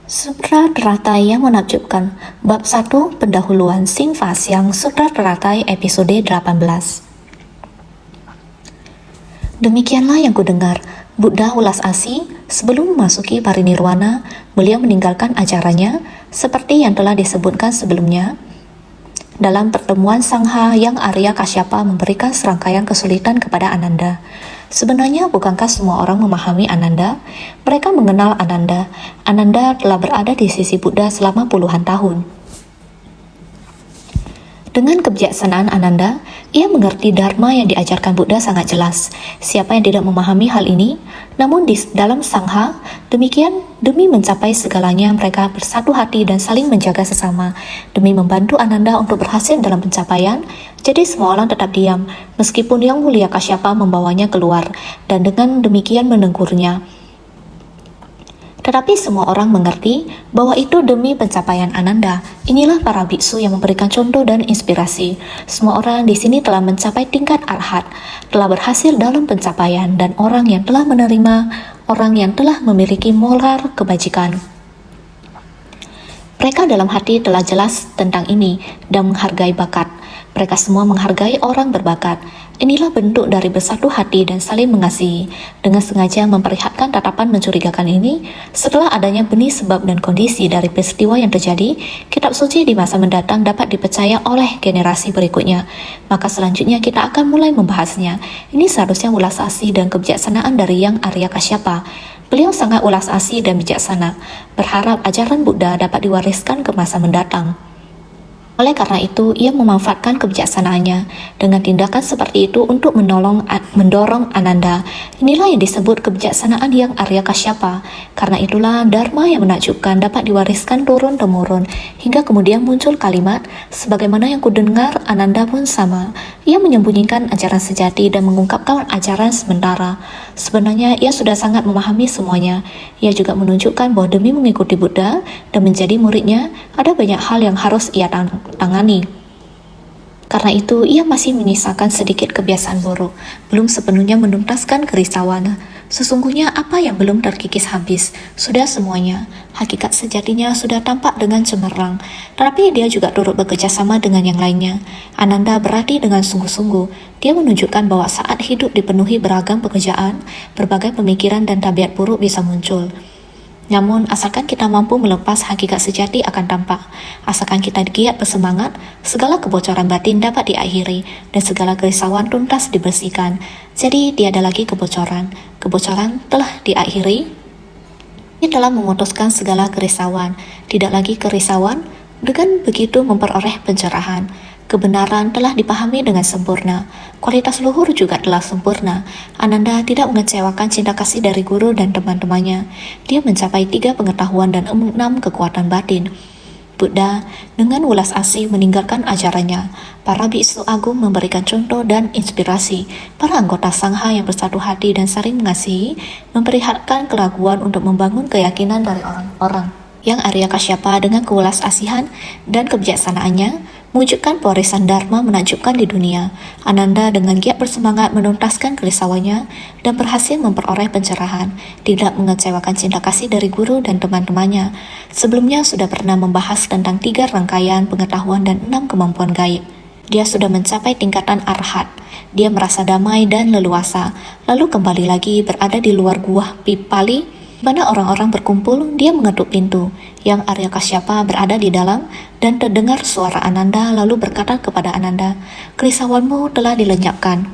Sutra Teratai yang menakjubkan. Bab 1 Pendahuluan Sing Fasyang Sutra Teratai episode 18. Demikianlah yang kudengar. Buddha ulas asih sebelum memasuki parinirwana, beliau meninggalkan ajarannya seperti yang telah disebutkan sebelumnya. Dalam pertemuan Sangha yang Arya Kasyapa memberikan serangkaian kesulitan kepada Ananda. Sebenarnya bukankah semua orang memahami Ananda? Mereka mengenal Ananda. Ananda telah berada di sisi Buddha selama puluhan tahun. Dengan kebijaksanaan Ananda, ia mengerti Dharma yang diajarkan Buddha sangat jelas. Siapa yang tidak memahami hal ini? Namun di dalam Sangha, demi mencapai segalanya mereka bersatu hati dan saling menjaga sesama. Demi membantu Ananda untuk berhasil dalam pencapaian, jadi semua orang tetap diam, meskipun Yang Mulia Kasyapa membawanya keluar, dan dengan demikian menegurnya. Tetapi semua orang mengerti bahwa itu demi pencapaian Ananda. Inilah para biksu yang memberikan contoh dan inspirasi. Semua orang di sini telah mencapai tingkat arhat, telah berhasil dalam pencapaian, dan orang yang telah menerima, orang yang telah memiliki moral kebajikan. Mereka dalam hati telah jelas tentang ini dan menghargai bakat. Mereka semua menghargai orang berbakat. Inilah bentuk dari bersatu hati dan saling mengasihi. Dengan sengaja memperlihatkan tatapan mencurigakan ini, setelah adanya benih sebab dan kondisi dari peristiwa yang terjadi, kitab suci di masa mendatang dapat dipercaya oleh generasi berikutnya. Maka selanjutnya kita akan mulai membahasnya. Ini seharusnya ulas asih dan kebijaksanaan dari Yang Arya Kasyapa. Beliau sangat ulas asih dan bijaksana, berharap ajaran Buddha dapat diwariskan ke masa mendatang. Oleh karena itu, ia memanfaatkan kebijaksanaannya dengan tindakan seperti itu untuk mendorong Ananda. Inilah yang disebut kebijaksanaan Yang Arya Kasyapa. Karena itulah Dharma yang menakjubkan dapat diwariskan turun-temurun hingga kemudian muncul kalimat, sebagaimana yang kudengar Ananda pun sama. Ia menyembunyikan ajaran sejati dan mengungkapkan ajaran sementara. Sebenarnya ia sudah sangat memahami semuanya. Ia juga menunjukkan bahwa demi mengikuti Buddha dan menjadi muridnya, ada banyak hal yang harus ia tangani. Karena itu, ia masih menyisakan sedikit kebiasaan buruk, belum sepenuhnya menuntaskan kerisauan. Sesungguhnya apa yang belum terkikis habis, sudah semuanya. Hakikat sejatinya sudah tampak dengan cemerlang, tetapi dia juga turut bekerjasama dengan yang lainnya. Ananda berarti dengan sungguh-sungguh. Dia menunjukkan bahwa saat hidup dipenuhi beragam pekerjaan, berbagai pemikiran dan tabiat buruk bisa muncul. Namun, asalkan kita mampu melepas, hakikat sejati akan tampak. Asalkan kita giat bersemangat, segala kebocoran batin dapat diakhiri dan segala kerisauan tuntas dibersihkan. Jadi, tiada lagi kebocoran. Kebocoran telah diakhiri. Ia telah memutuskan segala kerisauan. Tidak lagi kerisauan, dengan begitu memperoleh pencerahan. Kebenaran telah dipahami dengan sempurna. Kualitas luhur juga telah sempurna. Ananda tidak mengecewakan cinta kasih dari guru dan teman-temannya. Dia mencapai 3 pengetahuan dan 6 kekuatan batin. Buddha dengan ulas asih meninggalkan ajarannya. Para biksu agung memberikan contoh dan inspirasi. Para anggota Sangha yang bersatu hati dan saling mengasihi memperlihatkan keraguan untuk membangun keyakinan dari orang-orang. Yang Arya Kasyapa dengan keulas asihan dan kebijaksanaannya mewujudkan pewarisan Dharma menakjubkan di dunia. Ananda dengan giat bersemangat menuntaskan kerisauannya dan berhasil memperoleh pencerahan, tidak mengecewakan cinta kasih dari guru dan teman-temannya. Sebelumnya sudah pernah membahas tentang 3 rangkaian pengetahuan dan 6 kemampuan gaib. Dia sudah mencapai tingkatan arhat. Dia merasa damai dan leluasa, lalu kembali lagi berada di luar gua Pipali, mana orang-orang berkumpul. Dia mengetuk pintu. Yang Arya Kasyapa berada di dalam dan terdengar suara Ananda lalu berkata kepada Ananda, "Kerisauanmu telah dilenyapkan.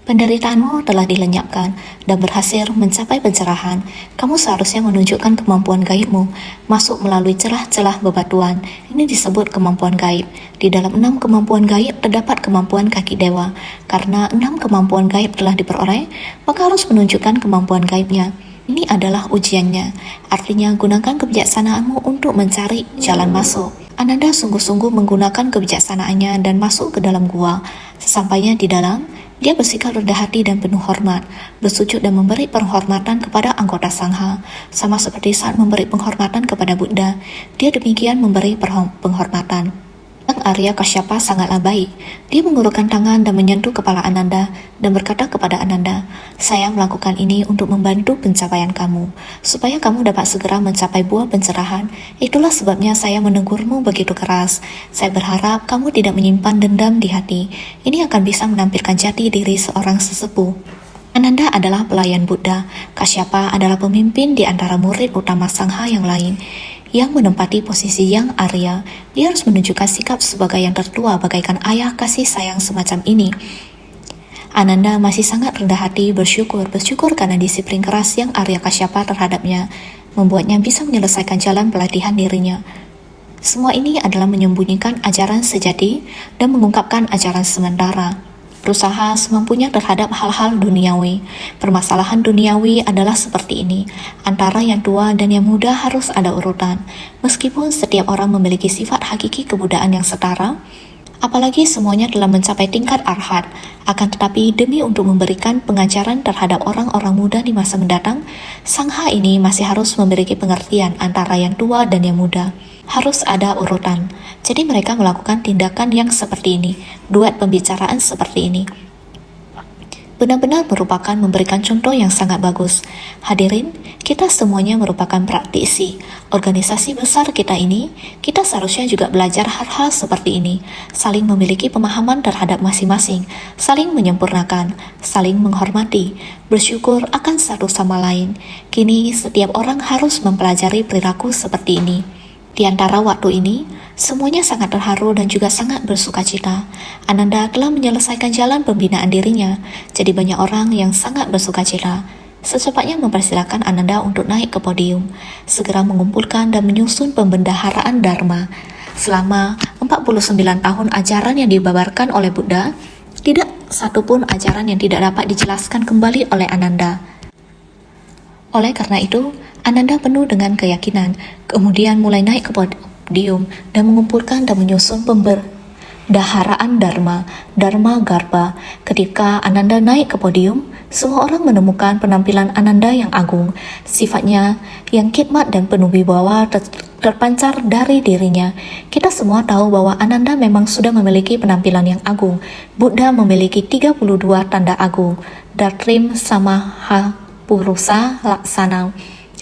Penderitaanmu telah dilenyapkan dan berhasil mencapai pencerahan. Kamu seharusnya menunjukkan kemampuan gaibmu, masuk melalui celah-celah bebatuan. Ini disebut kemampuan gaib. Di dalam 6 kemampuan gaib terdapat kemampuan kaki dewa. Karena 6 kemampuan gaib telah diperoleh, maka harus menunjukkan kemampuan gaibnya. Ini adalah ujiannya. Artinya gunakan kebijaksanaanmu untuk mencari jalan masuk." Ananda sungguh-sungguh menggunakan kebijaksanaannya dan masuk ke dalam gua. Sesampainya di dalam, dia bersikap rendah hati dan penuh hormat, bersujud dan memberi penghormatan kepada anggota Sangha, sama seperti saat memberi penghormatan kepada Buddha. Dia demikian memberi penghormatan. Sang Arya Kasyapa sangatlah baik. Dia mengulurkan tangan dan menyentuh kepala Ananda dan berkata kepada Ananda, "Saya melakukan ini untuk membantu pencapaian kamu, supaya kamu dapat segera mencapai buah pencerahan. Itulah sebabnya saya menegurmu begitu keras. Saya berharap kamu tidak menyimpan dendam di hati. Ini akan bisa menampilkan jati diri seorang sesepuh." Ananda adalah pelayan Buddha. Kasyapa adalah pemimpin di antara murid utama Sangha yang lain, yang menempati posisi yang Arya. Dia harus menunjukkan sikap sebagai yang tertua bagaikan ayah kasih sayang semacam ini. Ananda masih sangat rendah hati bersyukur karena disiplin keras yang Arya Kasyapa terhadapnya, membuatnya bisa menyelesaikan jalan pelatihan dirinya. Semua ini adalah menyembunyikan ajaran sejati dan mengungkapkan ajaran sementara. Berusaha semampunya terhadap hal-hal duniawi. Permasalahan duniawi adalah seperti ini. Antara yang tua dan yang muda harus ada urutan. Meskipun setiap orang memiliki sifat hakiki kebudayaan yang setara, apalagi semuanya telah mencapai tingkat arhat, akan tetapi demi untuk memberikan pengajaran terhadap orang-orang muda di masa mendatang, Sangha ini masih harus memiliki pengertian antara yang tua dan yang muda. Harus ada urutan. Jadi mereka melakukan tindakan yang seperti ini, duet pembicaraan seperti ini. Benar-benar merupakan memberikan contoh yang sangat bagus. Hadirin, kita semuanya merupakan praktisi. Organisasi besar kita ini, kita seharusnya juga belajar hal-hal seperti ini. Saling memiliki pemahaman terhadap masing-masing, saling menyempurnakan, saling menghormati, bersyukur akan satu sama lain. Kini setiap orang harus mempelajari perilaku seperti ini. Di antara waktu ini, semuanya sangat terharu dan juga sangat bersukacita. Ananda telah menyelesaikan jalan pembinaan dirinya, jadi banyak orang yang sangat bersukacita. Secepatnya mempersilakan Ananda untuk naik ke podium, segera mengumpulkan dan menyusun pembendaharaan Dharma. Selama 49 tahun ajaran yang dibabarkan oleh Buddha, tidak satupun ajaran yang tidak dapat dijelaskan kembali oleh Ananda. Oleh karena itu, Ananda penuh dengan keyakinan, kemudian mulai naik ke podium dan mengumpulkan dan menyusun pembendaharaan Dharma Garbha. Ketika Ananda naik ke podium, semua orang menemukan penampilan Ananda yang agung. Sifatnya yang khidmat dan penuh wibawa terpancar dari dirinya. Kita semua tahu bahwa Ananda memang sudah memiliki penampilan yang agung. Buddha memiliki 32 tanda agung. Datrim Samaha Purusa Laksana.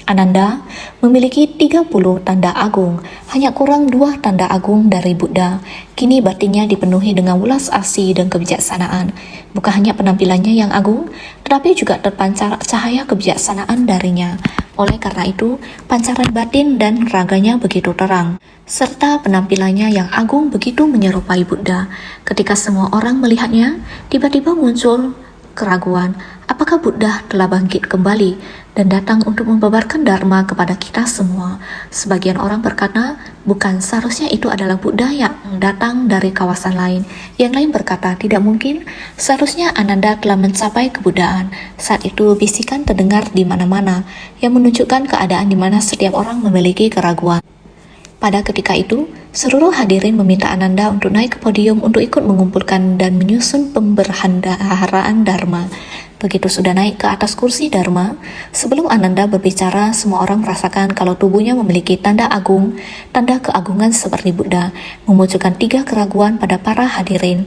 Ananda memiliki 30 tanda agung, hanya kurang 2 tanda agung dari Buddha. Kini batinnya dipenuhi dengan welas asih dan kebijaksanaan. Bukan hanya penampilannya yang agung, tetapi juga terpancar cahaya kebijaksanaan darinya. Oleh karena itu, pancaran batin dan raganya begitu terang, serta penampilannya yang agung begitu menyerupai Buddha. Ketika semua orang melihatnya, tiba-tiba muncul keraguan, apakah Buddha telah bangkit kembali dan datang untuk membabarkan Dharma kepada kita semua? Sebagian orang berkata, bukan, seharusnya itu adalah Buddha yang datang dari kawasan lain. Yang lain berkata, tidak mungkin, seharusnya Ananda telah mencapai kebuddhaan. Saat itu bisikan terdengar di mana-mana, yang menunjukkan keadaan di mana setiap orang memiliki keraguan. Pada ketika itu, seluruh hadirin meminta Ananda untuk naik ke podium untuk ikut mengumpulkan dan menyusun pembendaharaan Dharma. Begitu sudah naik ke atas kursi Dharma, sebelum Ananda berbicara, semua orang merasakan kalau tubuhnya memiliki tanda agung, tanda keagungan seperti Buddha, memunculkan 3 keraguan pada para hadirin.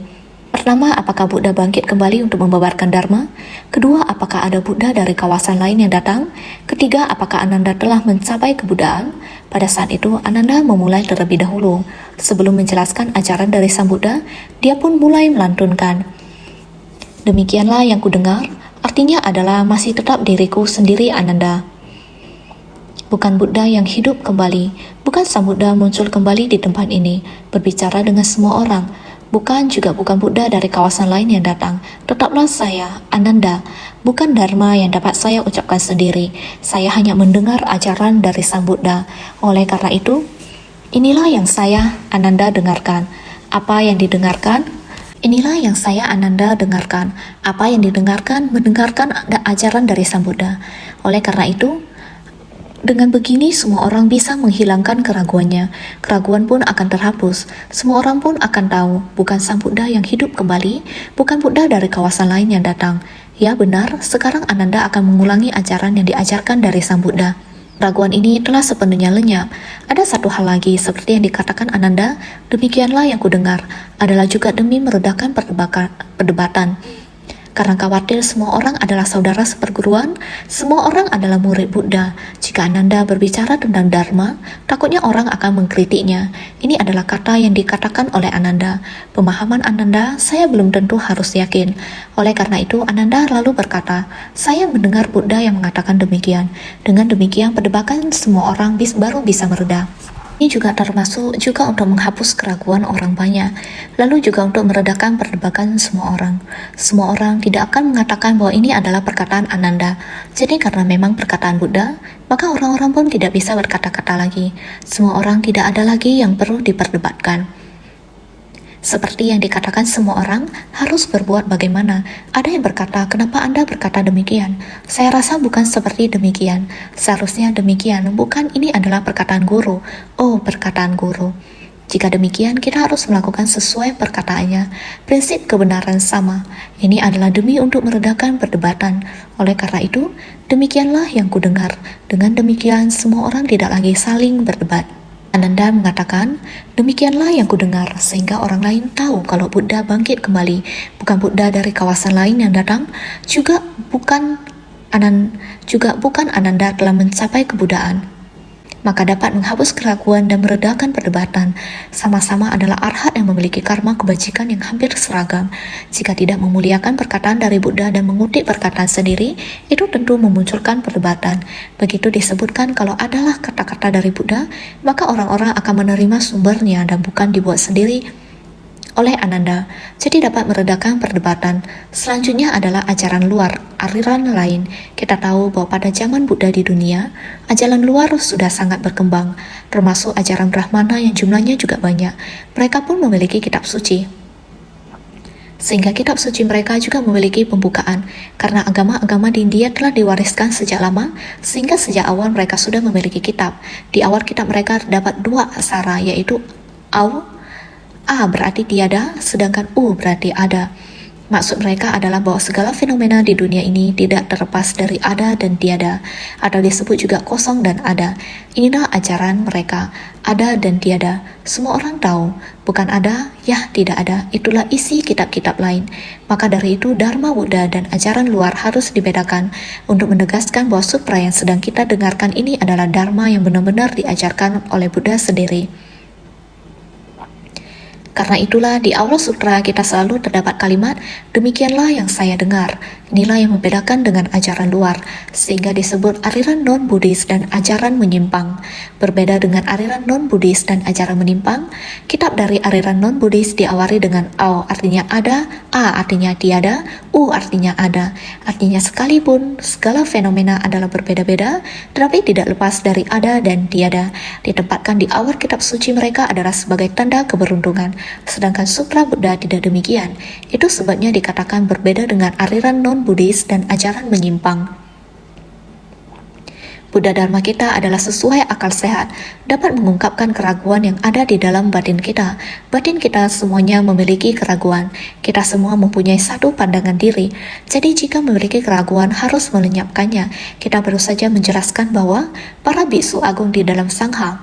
Pertama, apakah Buddha bangkit kembali untuk membabarkan Dharma? Kedua, apakah ada Buddha dari kawasan lain yang datang? Ketiga, apakah Ananda telah mencapai kebuddhaan? Pada saat itu, Ananda memulai terlebih dahulu. Sebelum menjelaskan ajaran dari Sang Buddha, dia pun mulai melantunkan. Demikianlah yang kudengar, artinya adalah masih tetap diriku sendiri Ananda. Bukan Buddha yang hidup kembali, bukan Sang Buddha muncul kembali di tempat ini, berbicara dengan semua orang. Bukan Buddha dari kawasan lain yang datang. Tetaplah saya, Ananda. Bukan Dharma yang dapat saya ucapkan sendiri. Saya hanya mendengar ajaran dari Sang Buddha. Oleh karena itu, inilah yang saya, Ananda, dengarkan. Apa yang didengarkan? Inilah yang saya, Ananda, dengarkan. Apa yang didengarkan? Mendengarkan ajaran dari Sang Buddha. Oleh karena itu, dengan begini semua orang bisa menghilangkan keraguannya. Keraguan pun akan terhapus. Semua orang pun akan tahu, bukan Sang Buddha yang hidup kembali, bukan Buddha dari kawasan lain yang datang. Ya benar, sekarang Ananda akan mengulangi ajaran yang diajarkan dari Sang Buddha. Keraguan ini telah sepenuhnya lenyap. Ada satu hal lagi, seperti yang dikatakan Ananda, demikianlah yang kudengar, adalah juga demi meredakan perdebatan. Karena khawatir semua orang adalah saudara seperguruan, semua orang adalah murid Buddha. Jika Ananda berbicara tentang Dharma, takutnya orang akan mengkritiknya. Ini adalah kata yang dikatakan oleh Ananda. Pemahaman Ananda, saya belum tentu harus yakin. Oleh karena itu, Ananda lalu berkata, saya mendengar Buddha yang mengatakan demikian. Dengan demikian, perdebatan semua orang baru bisa mereda. Ini juga termasuk juga untuk menghapus keraguan orang banyak, lalu juga untuk meredakan perdebatan semua orang. Semua orang tidak akan mengatakan bahwa ini adalah perkataan Ananda. Jadi karena memang perkataan Buddha, maka orang-orang pun tidak bisa berkata-kata lagi. Semua orang tidak ada lagi yang perlu diperdebatkan. Seperti yang dikatakan semua orang harus berbuat bagaimana. Ada yang berkata, kenapa Anda berkata demikian? Saya rasa bukan seperti demikian. Seharusnya demikian, bukan ini adalah perkataan guru. Oh, perkataan guru. Jika demikian, kita harus melakukan sesuai perkataannya. Prinsip kebenaran sama. Ini adalah demi untuk meredakan perdebatan. Oleh karena itu, demikianlah yang kudengar. Dengan demikian, semua orang tidak lagi saling berdebat. Ananda mengatakan, demikianlah yang kudengar, sehingga orang lain tahu kalau Buddha bangkit kembali, bukan Buddha dari kawasan lain yang datang, juga bukan Ananda telah mencapai kebuddhaan. Maka dapat menghapus keraguan dan meredakan perdebatan. Sama-sama adalah arhat yang memiliki karma kebajikan yang hampir seragam. Jika tidak memuliakan perkataan dari Buddha dan mengutip perkataan sendiri, itu tentu memunculkan perdebatan. Begitu disebutkan kalau adalah kata-kata dari Buddha, maka orang-orang akan menerima sumbernya dan bukan dibuat sendiri oleh Ananda, jadi dapat meredakan perdebatan. Selanjutnya adalah ajaran luar, aliran lain. Kita tahu bahwa pada zaman Buddha di dunia, ajaran luar sudah sangat berkembang, termasuk ajaran Brahmana yang jumlahnya juga banyak. Mereka pun memiliki kitab suci. Sehingga kitab suci mereka juga memiliki pembukaan, karena agama-agama di India telah diwariskan sejak lama, sehingga sejak awal mereka sudah memiliki kitab. Di awal kitab mereka terdapat dua aksara, yaitu A berarti tiada, sedangkan U berarti ada. Maksud mereka adalah bahwa segala fenomena di dunia ini tidak terlepas dari ada dan tiada, atau disebut juga kosong dan ada. Inilah ajaran mereka, ada dan tiada. Semua orang tahu, bukan ada, ya tidak ada, itulah isi kitab-kitab lain. Maka dari itu, Dharma Buddha dan ajaran luar harus dibedakan untuk menegaskan bahwa sutra yang sedang kita dengarkan ini adalah Dharma yang benar-benar diajarkan oleh Buddha sendiri. Karena itulah di awal sutra kita selalu terdapat kalimat, demikianlah yang saya dengar. Inilah yang membedakan dengan ajaran luar, sehingga disebut aliran non-Buddhis dan ajaran menyimpang. Berbeda dengan aliran non-Buddhis dan ajaran menyimpang, kitab dari aliran non-Buddhis diawali dengan A artinya ada, A artinya tiada, U artinya ada. Artinya sekalipun segala fenomena adalah berbeda-beda, tetapi tidak lepas dari ada dan tiada. Ditempatkan di awal kitab suci mereka adalah sebagai tanda keberuntungan. Sedangkan sutra Buddha tidak demikian. Itu sebabnya dikatakan berbeda dengan aliran non-Buddhis dan ajaran menyimpang. Buddha Dharma kita adalah sesuai akal sehat, dapat mengungkapkan keraguan yang ada di dalam batin kita. Batin kita semuanya memiliki keraguan. Kita semua mempunyai satu pandangan diri. Jadi jika memiliki keraguan harus melenyapkannya. Kita baru saja menjelaskan bahwa para biksu agung di dalam sangha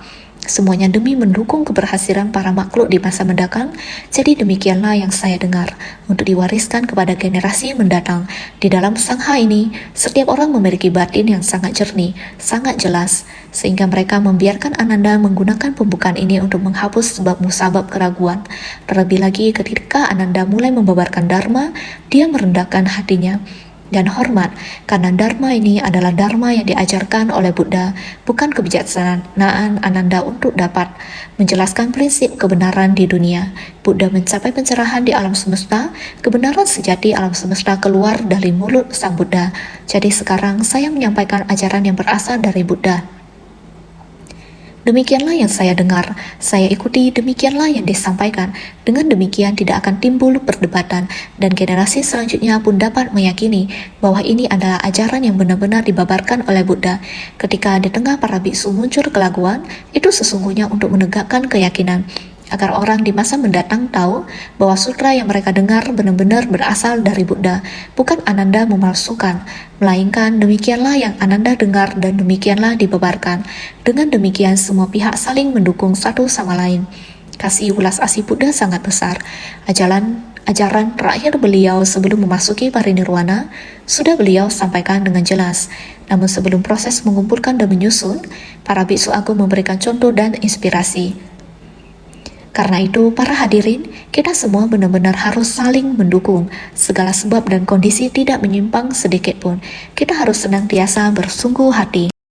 semuanya demi mendukung keberhasilan para makhluk di masa mendatang. Jadi demikianlah yang saya dengar untuk diwariskan kepada generasi mendatang. Di dalam sangha ini, setiap orang memiliki batin yang sangat jernih, sangat jelas, sehingga mereka membiarkan Ananda menggunakan pembukaan ini untuk menghapus sebab musabab keraguan. Terlebih lagi ketika Ananda mulai membabarkan Dharma, dia merendahkan hatinya dan hormat, karena Dharma ini adalah Dharma yang diajarkan oleh Buddha, bukan kebijaksanaan Ananda untuk dapat menjelaskan prinsip kebenaran di dunia. Buddha mencapai pencerahan di alam semesta, kebenaran sejati alam semesta keluar dari mulut Sang Buddha. Jadi sekarang saya menyampaikan ajaran yang berasal dari Buddha. Demikianlah yang saya dengar, saya ikuti, demikianlah yang disampaikan. Dengan demikian tidak akan timbul perdebatan, dan generasi selanjutnya pun dapat meyakini bahwa ini adalah ajaran yang benar-benar dibabarkan oleh Buddha. Ketika di tengah para biksu muncul keraguan, itu sesungguhnya untuk menegakkan keyakinan. agar orang di masa mendatang tahu bahwa sutra yang mereka dengar benar-benar berasal dari Buddha, bukan Ananda memalsukan, melainkan demikianlah yang Ananda dengar dan demikianlah dibebarkan. Dengan demikian semua pihak saling mendukung satu sama lain. Kasih ulas asih Buddha sangat besar. Ajaran terakhir beliau sebelum memasuki parinirwana sudah beliau sampaikan dengan jelas. Namun sebelum proses mengumpulkan dan menyusun, para biksu agung memberikan contoh dan inspirasi. Karena itu, para hadirin, kita semua benar-benar harus saling mendukung. Segala sebab dan kondisi tidak menyimpang sedikit pun. Kita harus senantiasa bersungguh hati.